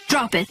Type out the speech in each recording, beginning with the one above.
Drop it.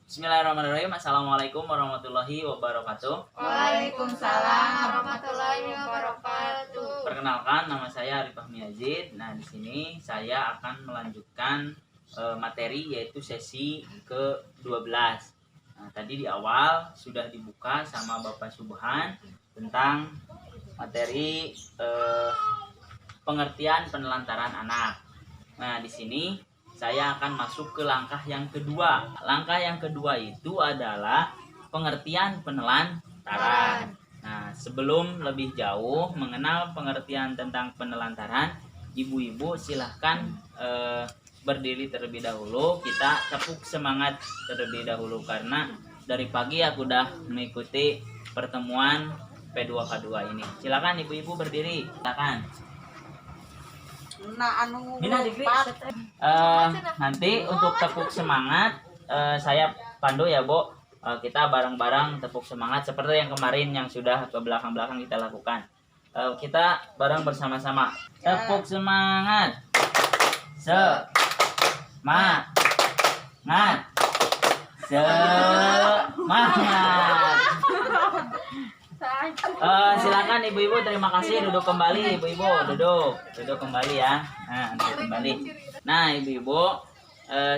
Bismillahirrahmanirrahim. Assalamualaikum warahmatullahi wabarakatuh. Waalaikumsalam warahmatullahi wabarakatuh. Perkenalkan, nama saya Arif Fahmi Yazid. Nah, di sini saya akan melanjutkan materi yaitu sesi ke-12. Nah, tadi di awal sudah dibuka sama Bapak Subhan tentang materi pengertian penelantaran anak. Nah, di sini saya akan masuk ke langkah yang kedua. Langkah yang kedua itu adalah pengertian penelantaran. Nah, sebelum lebih jauh mengenal pengertian tentang penelantaran, ibu-ibu silahkan berdiri terlebih dahulu. Kita tepuk semangat terlebih dahulu karena dari pagi aku udah mengikuti pertemuan P2K2 ini. Silakan ibu-ibu berdiri. Silakan. Nanti untuk tepuk semangat saya pandu ya, Bu. Kita bareng-bareng tepuk semangat seperti yang kemarin yang sudah ke belakang-belakang kita lakukan. Kita bareng bersama-sama. Tepuk semangat. Semangat. Semangat. Silakan ibu-ibu, terima kasih, duduk kembali ibu-ibu, duduk kembali ya. Nah, duduk kembali. Nah, ibu-ibu,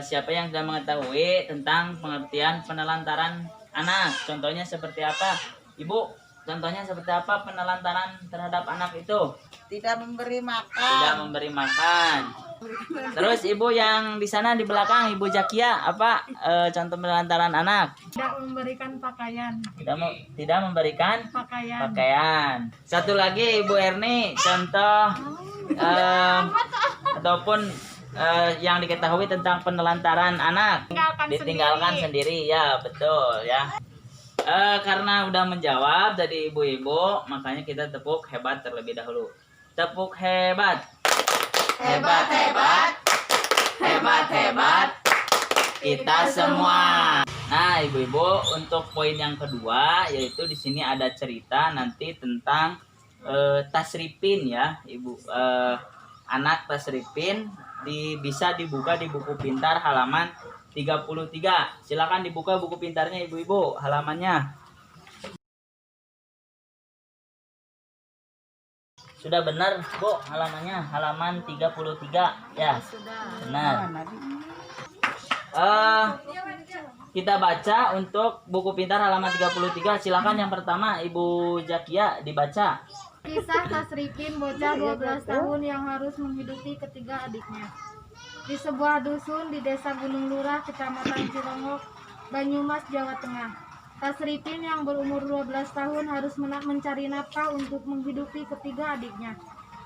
siapa yang sudah mengetahui tentang pengertian penelantaran anak? Contohnya seperti apa? Ibu, contohnya seperti apa penelantaran terhadap anak itu? Tidak memberi makan. Tidak memberi makan. Terus ibu yang di sana di belakang, Ibu Zakia, apa contoh penelantaran anak? Tidak memberikan pakaian. Tidak memberikan Pakaian. pakaian. Satu lagi Ibu Erni, contoh ataupun yang diketahui tentang penelantaran anak. Ditinggalkan sendiri. Ya, betul ya. Karena udah menjawab dari ibu-ibu, makanya kita tepuk hebat terlebih dahulu. Tepuk hebat. Hebat, hebat. Hebat, hebat. Kita semua. Nah, ibu-ibu, untuk poin yang kedua yaitu di sini ada cerita nanti tentang tasripin ya, Ibu. Anak tasripin bisa dibuka di buku pintar halaman 33. Silakan dibuka buku pintarnya ibu-ibu, halamannya. Sudah benar, Bu, halamannya, halaman 33 ya. Benar. Kita baca untuk buku pintar halaman 33. Silakan yang pertama Ibu Zakia dibaca. Kisah Tasripin, bocah 12 tahun yang harus menghidupi ketiga adiknya. Di sebuah dusun di Desa Gunung Lurah, Kecamatan Cirongok, Banyumas, Jawa Tengah. Tasripin yang berumur 12 tahun harus mencari nafkah untuk menghidupi ketiga adiknya,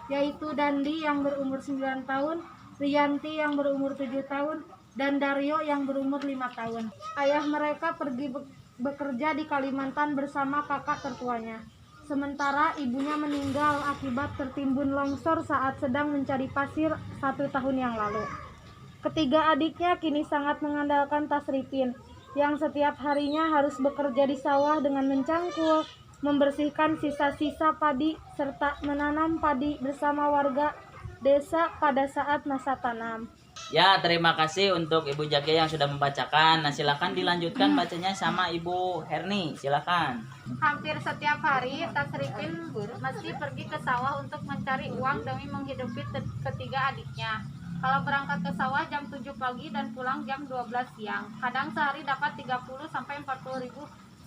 yaitu Dandi yang berumur 9 tahun, Rianti yang berumur 7 tahun, dan Daryo yang berumur 5 tahun. Ayah mereka pergi bekerja di Kalimantan bersama kakak tertuanya. Sementara ibunya meninggal akibat tertimbun longsor saat sedang mencari pasir 1 tahun yang lalu. Ketiga adiknya kini sangat mengandalkan Tasripin, yang setiap harinya harus bekerja di sawah dengan mencangkul, membersihkan sisa-sisa padi, serta menanam padi bersama warga desa pada saat masa tanam. Ya, terima kasih untuk Ibu Zakia yang sudah membacakan. Nah, silakan dilanjutkan bacanya sama Ibu Herni. Silakan. Hampir setiap hari Tasripin mesti pergi ke sawah untuk mencari uang demi menghidupi ketiga adiknya. Kalau berangkat ke sawah jam 7 pagi dan pulang jam 12 siang. Kadang sehari dapat 30 sampai 40 ribu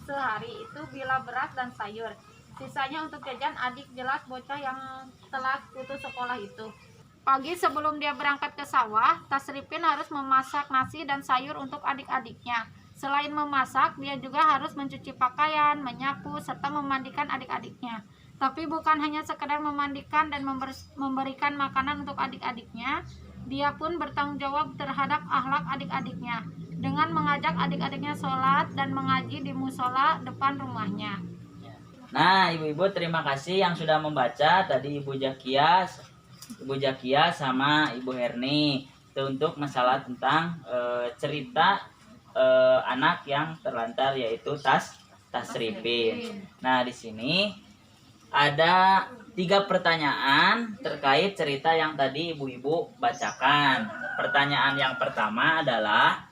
sehari, itu bila beras dan sayur. Sisanya untuk jajan adik, jelas bocah yang telah putus sekolah itu. Pagi sebelum dia berangkat ke sawah, Tasripin harus memasak nasi dan sayur untuk adik-adiknya. Selain memasak, dia juga harus mencuci pakaian, menyapu, serta memandikan adik-adiknya. Tapi bukan hanya sekedar memandikan dan memberikan makanan untuk adik-adiknya, dia pun bertanggung jawab terhadap akhlak adik-adiknya dengan mengajak adik-adiknya sholat dan mengaji di musola depan rumahnya. Nah, ibu-ibu terima kasih yang sudah membaca tadi Ibu Jakia sama Ibu Herni. Itu untuk masalah tentang cerita anak yang terlantar, yaitu Tasripin. Nah, di sini ada 3 pertanyaan terkait cerita yang tadi ibu-ibu bacakan. Pertanyaan yang pertama adalah,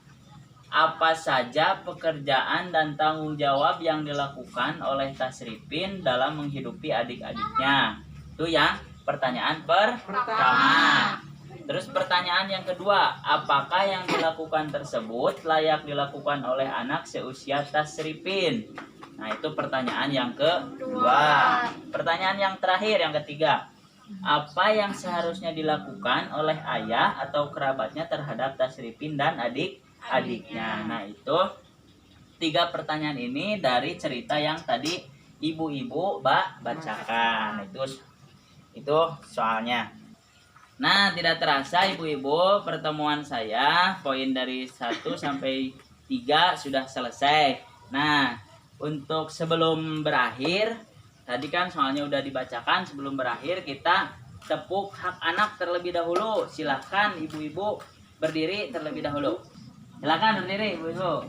apa saja pekerjaan dan tanggung jawab yang dilakukan oleh Tasripin dalam menghidupi adik-adiknya? Itu yang pertanyaan pertama. Terus pertanyaan yang kedua, apakah yang dilakukan tersebut layak dilakukan oleh anak seusia Tasripin? Nah, itu pertanyaan yang kedua. Pertanyaan yang terakhir, yang ketiga, apa yang seharusnya dilakukan oleh ayah atau kerabatnya terhadap Tasripin dan adik-adiknya? Nah, itu 3 pertanyaan ini dari cerita yang tadi ibu-ibu bacakan. Itu soalnya. Nah, tidak terasa ibu-ibu, pertemuan saya poin dari 1 sampai 3 sudah selesai. Nah, untuk sebelum berakhir, tadi kan soalnya udah dibacakan, sebelum berakhir kita tepuk hak anak terlebih dahulu. Silahkan ibu-ibu berdiri terlebih dahulu. Silahkan berdiri ibu-ibu.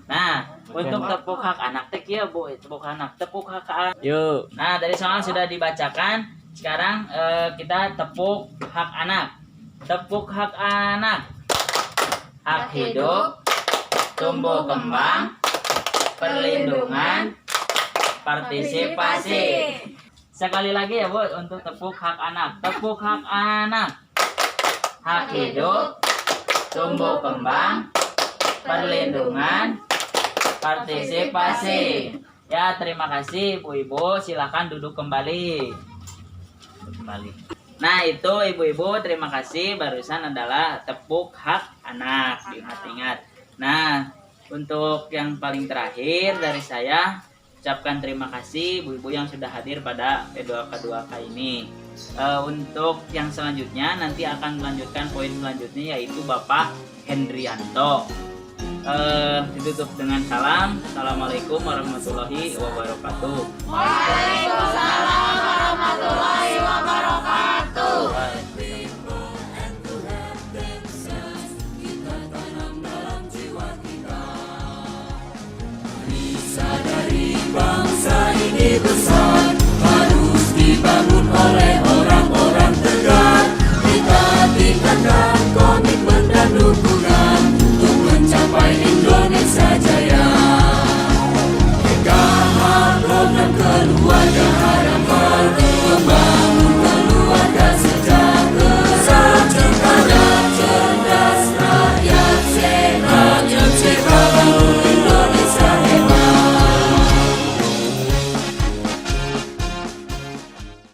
Nah, untuk tepuk hak anak tek ya Bu, tepuk anak, tepuk hak anak. Yuk. Nah, dari soal sudah dibacakan. Sekarang kita tepuk hak anak. Tepuk hak anak. Hak hidup, tumbuh kembang, perlindungan, partisipasi. Sekali lagi ya Bu, untuk tepuk hak anak. Tepuk hak anak. Hak hidup, tumbuh kembang, perlindungan, partisipasi. Ya, terima kasih ibu-ibu, silakan duduk kembali. Nah, itu ibu-ibu, terima kasih. Barusan adalah tepuk hak anak, diingat-ingat. Nah, untuk yang paling terakhir dari saya, ucapkan terima kasih ibu-ibu yang sudah hadir pada P2K2K ini. Untuk yang selanjutnya nanti akan melanjutkan poin selanjutnya, yaitu Bapak Hendrianto. Ditutup dengan salam. Assalamualaikum warahmatullahi wabarakatuh. Waalaikumsalam warahmatullahi wabarakatuh.